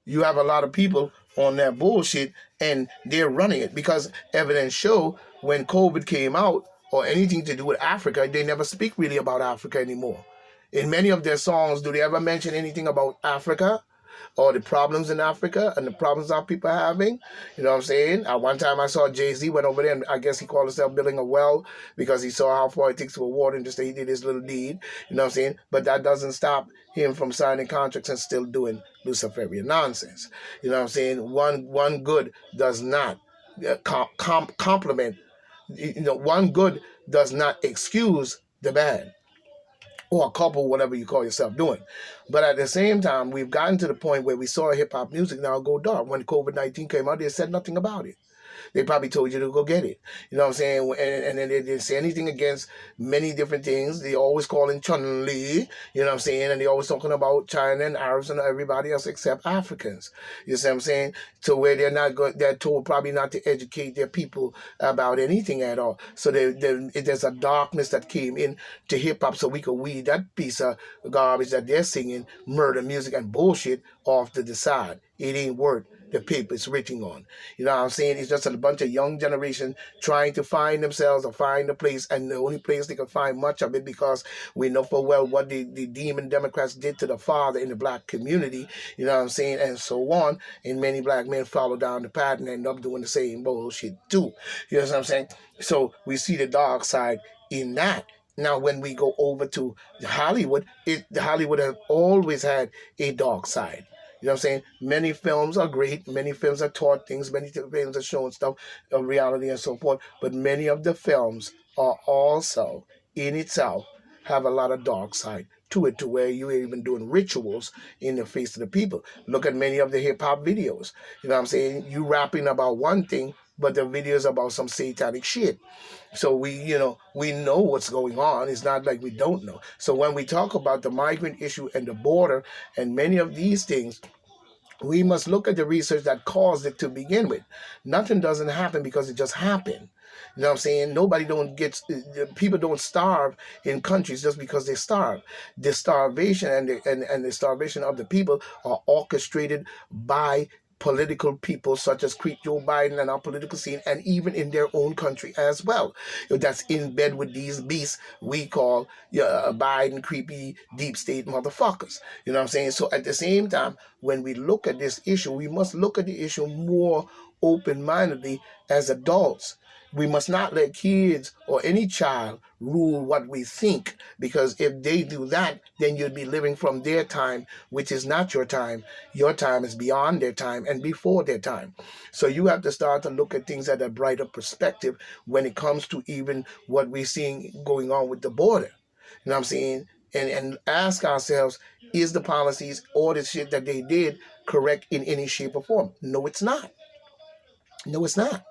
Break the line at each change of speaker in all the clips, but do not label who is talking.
You have a lot of people on that bullshit and they're running it because evidence show when COVID came out or anything to do with Africa, they never speak really about Africa anymore. In many of their songs, do they ever mention anything about Africa? Or the problems in Africa and the problems our people are having. You know what I'm saying? At one time I saw Jay-Z went over there and I guess he called himself building a well because he saw how far it takes to a water and just he did his little deed. You know what I'm saying? But that doesn't stop him from signing contracts and still doing Luciferian nonsense. You know what I'm saying? One good does not complement. One good does not excuse the bad or a couple, whatever you call yourself doing. But at the same time, we've gotten to the point where we saw hip hop music now go dark. When COVID-19 came out, they said nothing about it. They probably told you to go get it. You know what I'm saying? And then they didn't say anything against many different things. They always calling Chun-Li, you know what I'm saying? And they always talking about China and Arabs and everybody else except Africans. You see what I'm saying? To where they're told probably not to educate their people about anything at all. So there's a darkness that came in to hip-hop so we could weed that piece of garbage that they're singing, murder music and bullshit off to the side. It ain't worth the paper it's written on. You know what I'm saying? It's just a bunch of young generation trying to find themselves or find a place, and the only place they can find much of it because we know for well what the demon Democrats did to the father in the black community, you know what I'm saying, and so on. And many black men follow down the path and end up doing the same bullshit too. You know what I'm saying? So we see the dark side in that. Now, when we go over to Hollywood, Hollywood has always had a dark side. You know what I'm saying? Many films are great. Many films are taught things. Many films are showing stuff of reality and so forth. But many of the films are also, in itself, have a lot of dark side to it, to where you're even doing rituals in the face of the people. Look at many of the hip hop videos. You know what I'm saying? You rapping about one thing, but the videos about some satanic shit. So we know what's going on. It's not like we don't know. So when we talk about the migrant issue and the border and many of these things, we must look at the research that caused it to begin with. Nothing doesn't happen because it just happened. You know what I'm saying? People don't starve in countries just because they starve. The starvation and the starvation of the people are orchestrated by political people such as Joe Biden and our political scene, and even in their own country as well. That's in bed with these beasts we call Biden creepy deep state motherfuckers. You know what I'm saying? So at the same time, when we look at this issue, we must look at the issue more open-mindedly as adults. We must not let kids or any child rule what we think, because if they do that, then you'll be living from their time, which is not your time. Your time is beyond their time and before their time. So you have to start to look at things at a brighter perspective when it comes to even what we're seeing going on with the border. You know what I'm saying? And ask ourselves, is the policies or the shit that they did correct in any shape or form? No, it's not. No, it's not.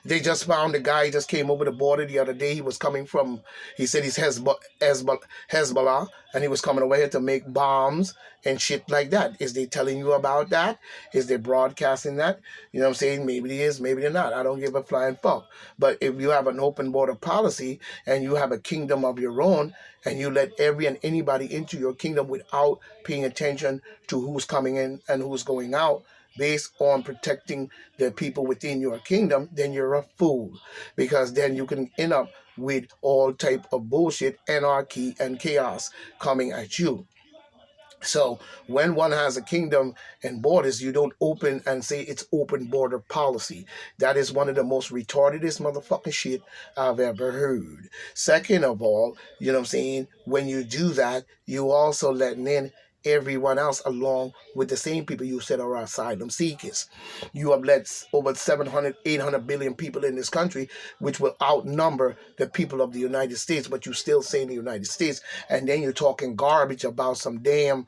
They just found a guy who just came over the border the other day. He was coming from, he said he's Hezbollah, and he was coming over here to make bombs and shit like that. Is they telling you about that? Is they broadcasting that? You know what I'm saying? Maybe it is, maybe they're not. I don't give a flying fuck. But if you have an open border policy and you have a kingdom of your own, and you let every and anybody into your kingdom without paying attention to who's coming in and who's going out, based on protecting the people within your kingdom, then you're a fool, because then you can end up with all type of bullshit, anarchy, and chaos coming at you. So when one has a kingdom and borders, you don't open and say it's open border policy. That is one of the most retardedest motherfucking shit I've ever heard. Second of all, you know what I'm saying, when you do that, you also letting in everyone else along with the same people you said are asylum seekers. You have let over 700, 800 billion people in this country, which will outnumber the people of the United States, but you still say in the United States, and then you're talking garbage about some damn,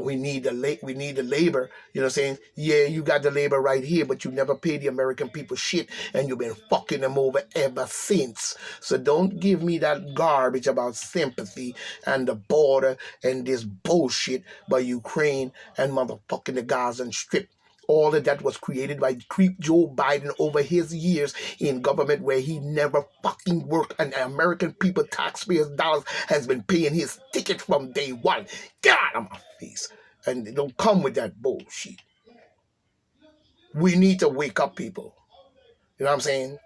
we need the labor. You know what I'm saying? Yeah, you got the labor right here, but you never paid the American people shit, and you've been fucking them over ever since. So don't give me that garbage about sympathy and the border and this bullshit by Ukraine and motherfucking the Gaza Strip. All of that was created by creep Joe Biden over his years in government, where he never fucking worked, and the American people, taxpayers' dollars, has been paying his ticket from day one. Get out of my face. And don't come with that bullshit. We need to wake up, people. You know what I'm saying?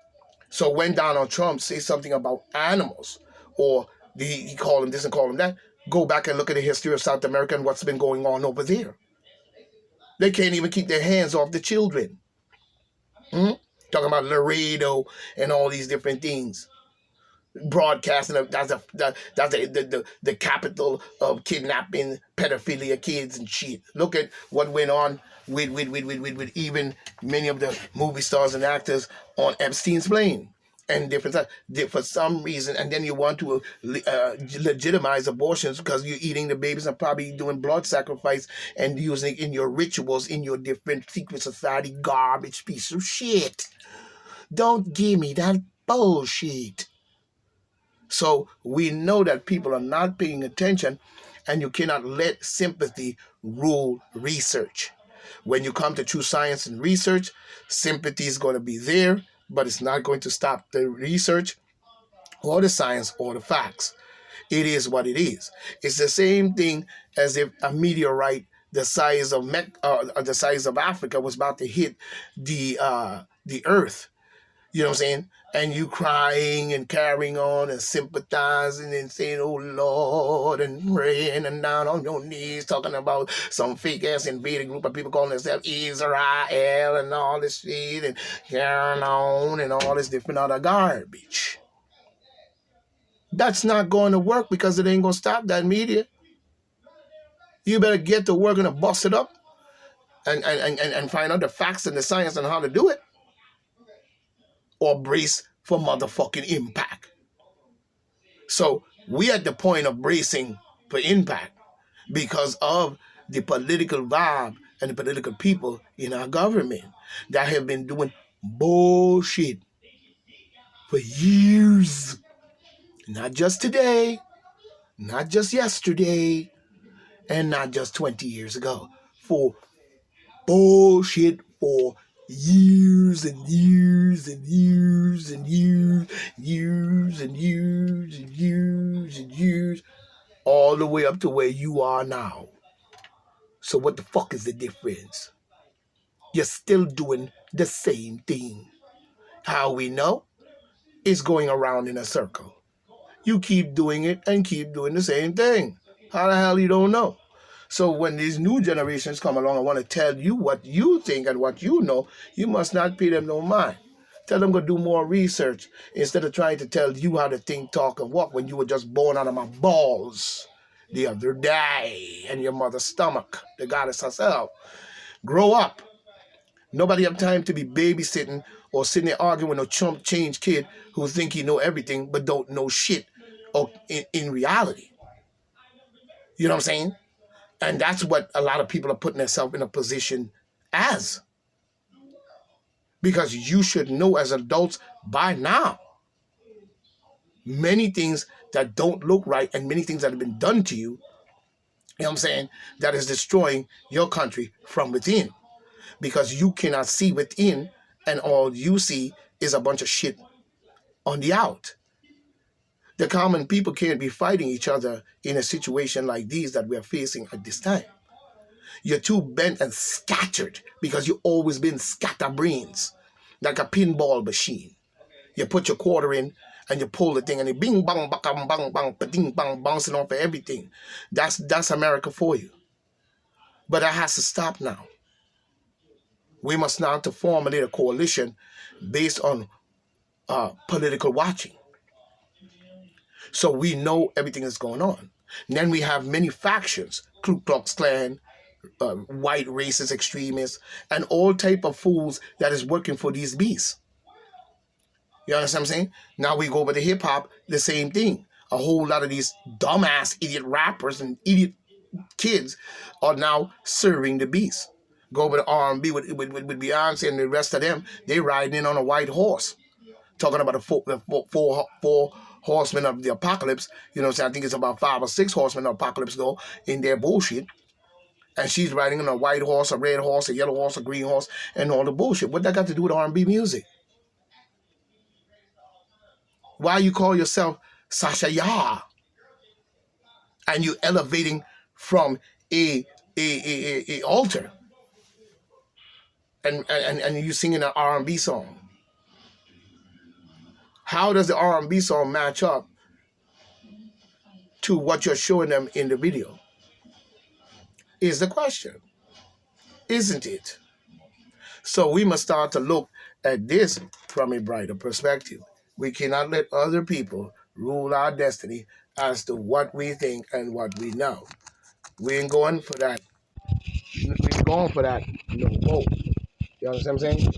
So when Donald Trump says something about animals, or he call him this and call him that, go back and look at the history of South America and what's been going on over there. They can't even keep their hands off the children. Talking about Laredo and all these different things. Broadcasting that's the capital of kidnapping, pedophilia, kids and shit. Look at what went on with even many of the movie stars and actors on Epstein's plane and different stuff for some reason. And then you want to legitimize abortions because you're eating the babies and probably doing blood sacrifice and using it in your rituals, in your different secret society garbage piece of shit. Don't give me that bullshit. So we know that people are not paying attention, and you cannot let sympathy rule research. When you come to true science and research, sympathy is going to be there, but it's not going to stop the research or the science or the facts. It is what it is. It's the same thing as if a meteorite the size of Africa was about to hit the Earth. You know what I'm saying? And you crying and carrying on and sympathizing and saying, oh Lord, and praying and down on your knees, talking about some fake ass invaded group of people calling themselves Israel and all this shit and carrying on and all this different other garbage. That's not going to work because it ain't going to stop that media. You better get to work and bust it up and find out the facts and the science on how to do it. Or brace for motherfucking impact. So we at the point of bracing for impact because of the political vibe and the political people in our government that have been doing bullshit for years. Not just today, not just yesterday, and not just 20 years ago. For bullshit for years and years and years and years and years, all the way up to where you are now. So what the fuck is the difference? You're still doing the same thing. How we know? It's going around in a circle. You keep doing it and keep doing the same thing. How the hell you don't know? So when these new generations come along and want to tell you what you think and what you know, you must not pay them no mind. Tell them to do more research instead of trying to tell you how to think, talk, and walk when you were just born out of my balls the other day in your mother's stomach, the goddess herself. Grow up. Nobody have time to be babysitting or sitting there arguing with no chump change kid who think he know everything but don't know shit in reality. You know what I'm saying? And that's what a lot of people are putting themselves in a position as. Because you should know as adults by now many things that don't look right and many things that have been done to you, you know what I'm saying, that is destroying your country from within. Because you cannot see within and all you see is a bunch of shit on the out. The common people can't be fighting each other in a situation like these that we're facing at this time. You're too bent and scattered because you've always been scatterbrains, like a pinball machine. You put your quarter in and you pull the thing and it bing, bang, bang, bang, bang, ding, bang, bouncing off of everything. That's America for you. But that has to stop now. We must now to formulate a coalition based on political watching. So we know everything that's going on. And then we have many factions, Ku Klux Klan, white racist extremists, and all type of fools that is working for these beasts. You understand what I'm saying? Now we go over to hip hop, the same thing. A whole lot of these dumbass idiot rappers and idiot kids are now serving the beast. Go over to R&B with Beyonce and the rest of them. They riding in on a white horse, talking about the four horsemen of the apocalypse. You know what I'm saying? I think it's about 5 or 6 horsemen of apocalypse though in their bullshit. And she's riding on a white horse, a red horse, a yellow horse, a green horse, and all the bullshit. What that got to do with R&B music? Why you call yourself Sasha Yah? And you elevating from a altar. and you singing an R&B song. How does the R&B song match up to what you're showing them in the video? Is the question, isn't it? So we must start to look at this from a brighter perspective. We cannot let other people rule our destiny as to what we think and what we know. We ain't going for that. We ain't going for that no more. You understand what I'm saying?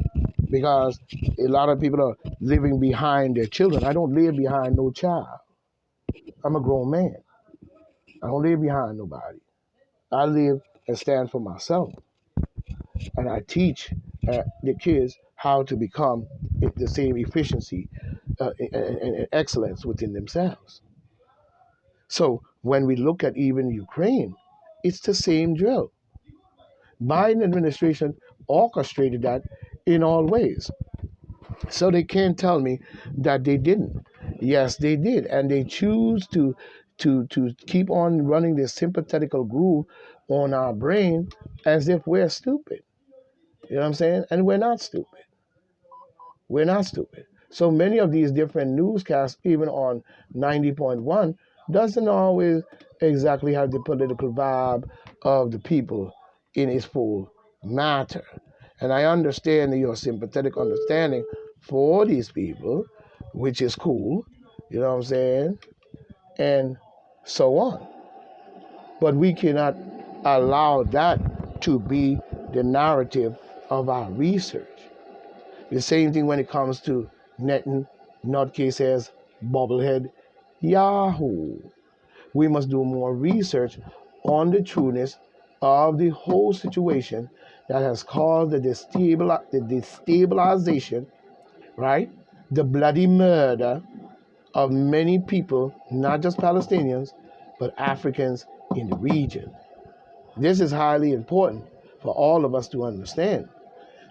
Because a lot of people are living behind their children. I don't live behind no child. I'm a grown man. I don't live behind nobody. I live and stand for myself. And I teach the kids how to become the same efficiency and excellence within themselves. So when we look at even Ukraine, it's the same drill. Biden administration orchestrated that in all ways. So they can't tell me that they didn't. Yes, they did, and they choose to keep on running this sympathetical groove on our brain as if we're stupid. You know what I'm saying? And we're not stupid. We're not stupid. So many of these different newscasts, even on 90.1, doesn't always exactly have the political vibe of the people in its full matter. And I understand your sympathetic understanding for these people, which is cool, you know what I'm saying? And so on. But we cannot allow that to be the narrative of our research. The same thing when it comes to Netan, nutcases, bobblehead, Yahoo. We must do more research on the trueness of the whole situation that has caused the destabilization, right? The bloody murder of many people, not just Palestinians, but Africans in the region. This is highly important for all of us to understand.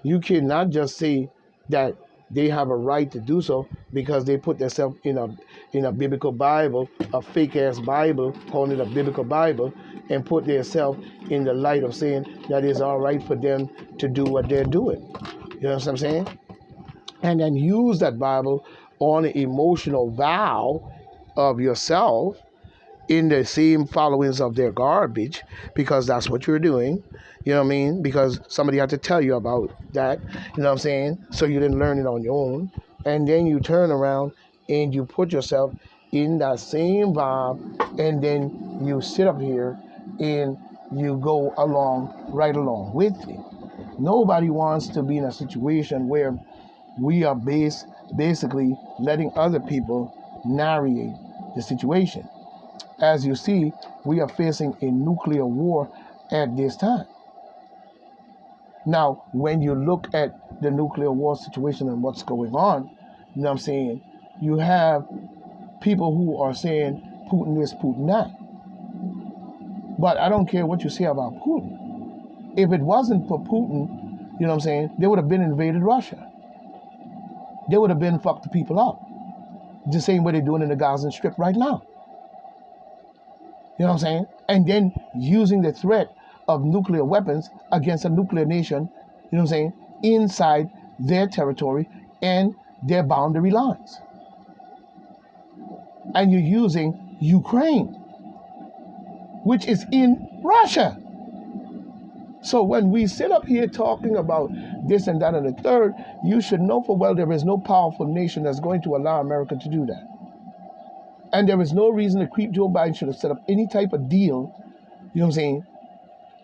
You cannot just say that they have a right to do so because they put themselves in a biblical Bible, a fake ass Bible, calling it a biblical Bible, and put themselves in the light of saying that it's all right for them to do what they're doing. You know what I'm saying? And then use that Bible on an emotional vow of yourself in the same followings of their garbage, because that's what you're doing. You know what I mean? Because somebody had to tell you about that. You know what I'm saying? So you didn't learn it on your own. And then you turn around and you put yourself in that same vibe, and then you sit up here and you go right along with it. Nobody wants to be in a situation where we are basically letting other people narrate the situation. As you see, we are facing a nuclear war at this time. Now, when you look at the nuclear war situation and what's going on, you know what I'm saying, you have people who are saying Putin this, Putin that. But I don't care what you say about Putin. If it wasn't for Putin, you know what I'm saying, they would have been invaded Russia. They would have been fucked the people up. The same way they're doing in the Gaza Strip right now. You know what I'm saying? And then using the threat of nuclear weapons against a nuclear nation, you know what I'm saying, inside their territory and their boundary lines. And you're using Ukraine, which is in Russia. So when we sit up here talking about this and that and the third, you should know for well there is no powerful nation that's going to allow America to do that. And there is no reason to creep Joe Biden should have set up any type of deal, you know what I'm saying,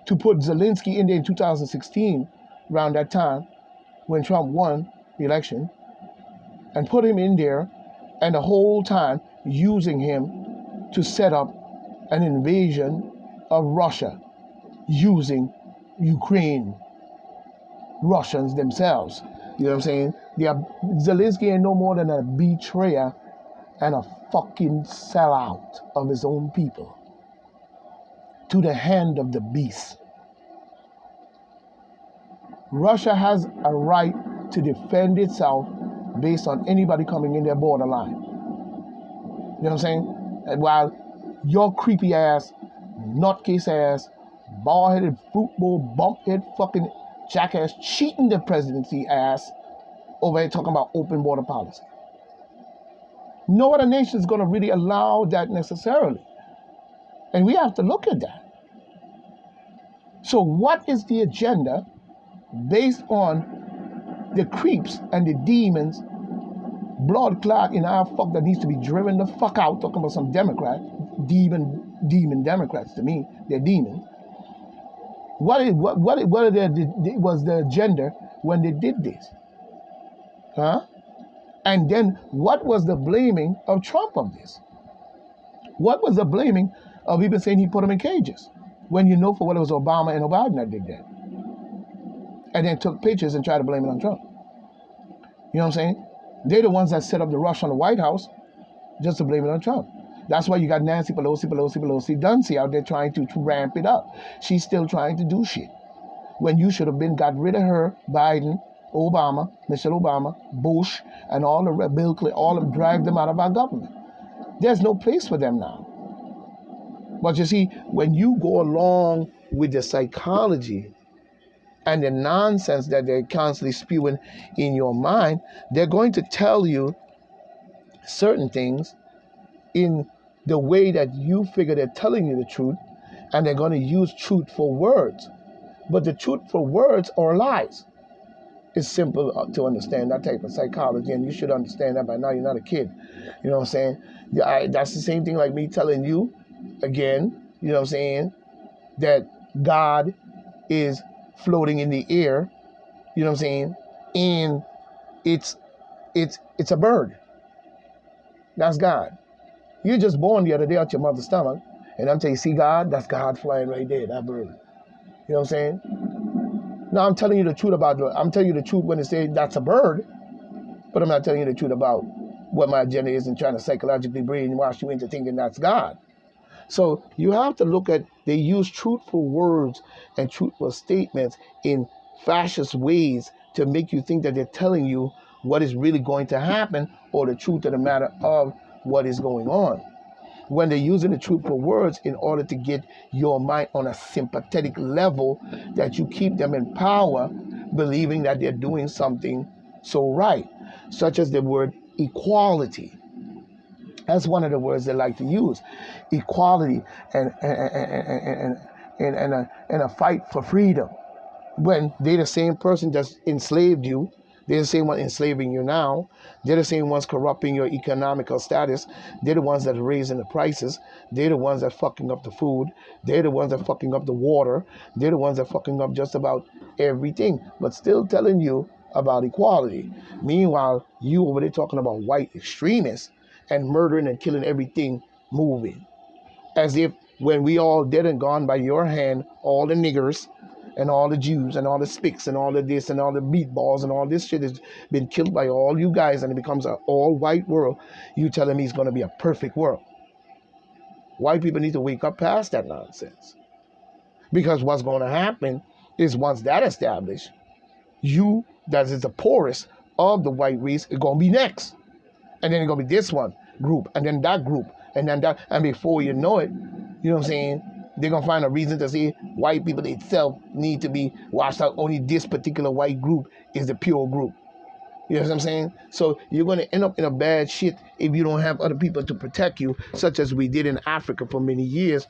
to put Zelensky in there in 2016, around that time, when Trump won the election, and put him in there, and the whole time using him to set up an invasion of Russia, using Ukraine, Russians themselves. You know what I'm saying? Zelensky ain't no more than a betrayer and a fucking sellout of his own people to the hand of the beast. Russia has a right to defend itself based on anybody coming in their borderline. You know what I'm saying? And while your creepy ass, nutcase ass, bald-headed, fruitball, bumphead fucking jackass cheating the presidency ass over here talking about open border policy. No other nation is going to really allow that necessarily. And we have to look at that. So what is the agenda based on the creeps and the demons, blood clot in our fuck that needs to be driven the fuck out, talking about some Democrat, demon Democrats to me, they're demons. What was the agenda when they did this? Huh? And then what was the blaming of Trump of this? What was the blaming of even saying he put them in cages? When you know for what it was Obama and Biden that did that. And then took pictures and tried to blame it on Trump. You know what I'm saying? They're the ones that set up the rush on the White House just to blame it on Trump. That's why you got Nancy Pelosi Duncy out there trying to ramp it up. She's still trying to do shit. When you should have got rid of her, Biden, Obama, Michelle Obama, Bush, and all the Bill Clinton, all of them, dragged them out of our government. There's no place for them now. But you see, when you go along with the psychology and the nonsense that they're constantly spewing in your mind, they're going to tell you certain things in the way that you figure they're telling you the truth, and they're going to use truthful words. But the truthful words are lies. It's simple to understand that type of psychology, and you should understand that by now. You're not a kid. You know what I'm saying? That's the same thing like me telling you, again, you know what I'm saying, that God is floating in the air, you know what I'm saying, and it's a bird. That's God. You're just born the other day out your mother's stomach, and I'm telling you, see God? That's God flying right there, that bird. You know what I'm saying? Now I'm telling you the truth I'm telling you the truth when they say that's a bird, but I'm not telling you the truth about what my agenda is and trying to psychologically brainwash you into thinking that's God. So you have to look at, they use truthful words and truthful statements in fascist ways to make you think that they're telling you what is really going to happen or the truth of the matter of what is going on. When they're using the truthful words in order to get your mind on a sympathetic level, that you keep them in power, believing that they're doing something so right, such as the word equality. That's one of the words they like to use, equality and a fight for freedom. When they're the same person that's enslaved you, they're the same one enslaving you now. They're the same ones corrupting your economical status. They're the ones that are raising the prices. They're the ones that are fucking up the food. They're the ones that are fucking up the water. They're the ones that are fucking up just about everything, but still telling you about equality. Meanwhile, you over there talking about white extremists and murdering and killing everything moving. As if when we all dead and gone by your hand, all the niggers and all the Jews and all the spics and all of this and all the meatballs and all this shit has been killed by all you guys, and it becomes an all-white world. You telling me it's going to be a perfect world. White people need to wake up past that nonsense. Because what's going to happen is once that established, you, that is the poorest of the white race, is going to be next. And then it's going to be this one group, and then that group, and then that. And before you know it, you know what I'm saying, they're going to find a reason to say white people itself need to be washed out. Only this particular white group is the pure group. You know what I'm saying? So you're going to end up in a bad shit if you don't have other people to protect you, such as we did in Africa for many years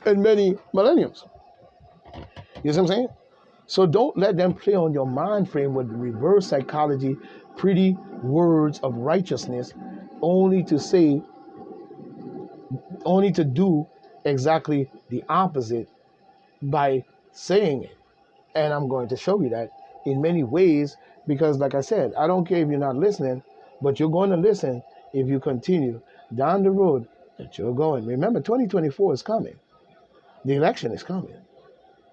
and many millenniums. You know what I'm saying? So don't let them play on your mind frame with reverse psychology, pretty words of righteousness, only to do exactly the opposite by saying it. And I'm going to show you that in many ways, because like I said, I don't care if you're not listening, but you're going to listen if you continue down the road that you're going. Remember, 2024 is coming. The election is coming.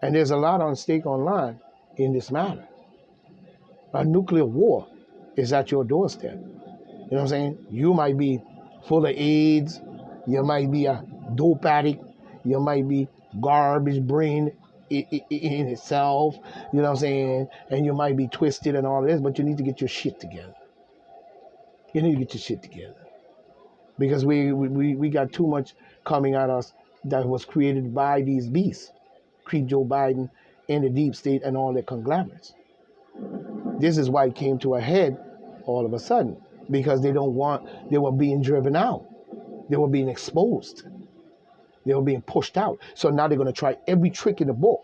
And there's a lot on stake online in this matter. A nuclear war is at your doorstep. You know what I'm saying? You might be full of AIDS. You might be a dope addict. You might be garbage brain in itself. You know what I'm saying? And you might be twisted and all this, but you need to get your shit together. You need to get your shit together. Because we got too much coming at us that was created by these beasts. Creep Joe Biden in the deep state and all their conglomerates. This is why it came to a head all of a sudden, because they were being driven out. They were being exposed. They were being pushed out. So now they're going to try every trick in the book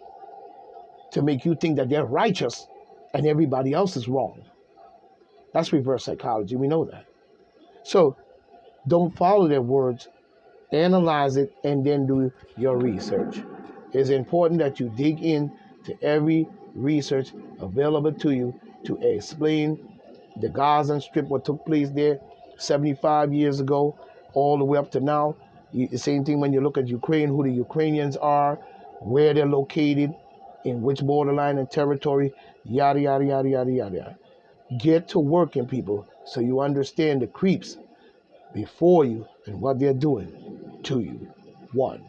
to make you think that they're righteous and everybody else is wrong. That's reverse psychology. We know that. So don't follow their words. Analyze it and then do your research. It's important that you dig in to every research available to you to explain the Gaza Strip, what took place there 75 years ago, all the way up to now. The same thing when you look at Ukraine, who the Ukrainians are, where they're located, in which borderline and territory, yada, yada, yada, yada, yada. Get to working, people, so you understand the creeps before you and what they're doing to you. 1.